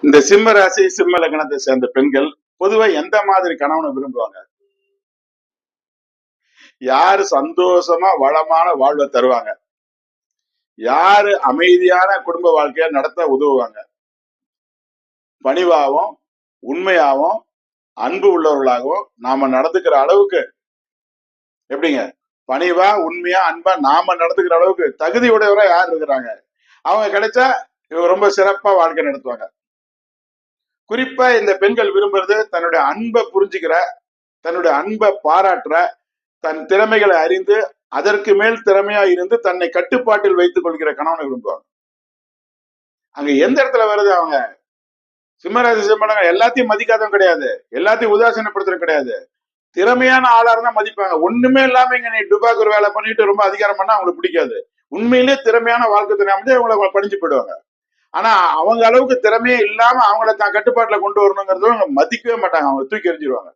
இந்த சிம்ம ராசி சிம்ம லக்னத்தை சேர்ந்த பெண்கள் பொதுவா எந்த மாதிரி கணவனை விரும்புவாங்க? யாரு சந்தோஷமா வளமான வாழ்வை தருவாங்க? யாரு அமைதியான குடும்ப வாழ்க்கைய நடத்த உதவுவாங்க? பணிவாகவும் உண்மையாகவும் அன்பு உள்ளவர்களாகவும் நாம நடந்துக்கிற அளவுக்கு எப்படிங்க? பணிவா உண்மையா அன்பா நாம நடந்துக்கிற அளவுக்கு தகுதி உடையவரா யார் இருக்கிறாங்க? அவங்க கிடைச்சா இவங்க ரொம்ப சிறப்பா வாழ்க்கை நடத்துவாங்க. குறிப்பா இந்த பெண்கள் விரும்புறது தன்னுடைய அன்பை புரிஞ்சுக்கிற, தன்னுடைய அன்பை பாராட்டுற, தன் திறமைகளை அறிந்து அதற்கு மேல் திறமையா இருந்து தன்னை கட்டுப்பாட்டில் வைத்துக் கொள்கிற கணவனை விரும்புவாங்க. அங்க எந்த இடத்துல வருது அவங்க? சிம்மராசி சிம்மலங்க எல்லாத்தையும் மதிக்காதவங்க கிடையாது, எல்லாத்தையும் உதாசீனப்படுத்துறது கிடையாது. திறமையான ஆளா இருந்தா மதிப்பாங்க. ஒண்ணுமே இல்லாம இங்க நீ டுபாக்கூர் வேலை பண்ணிட்டு ரொம்ப அதிகாரம் பண்ணா அவங்களுக்கு பிடிக்காது. உண்மையிலேயே திறமையான வாழ்க்கை துணை அமைஞ்சு அவங்களை பணிஞ்சு போயிடுவாங்க. ஆனா அவங்க அளவுக்கு திறமையே இல்லாம அவங்கள தான் கட்டுப்பாட்டுல கொண்டு வரணுங்கிறதும் மதிக்கவே மாட்டாங்க, அவங்க தூக்கி எறிஞ்சிருவாங்க.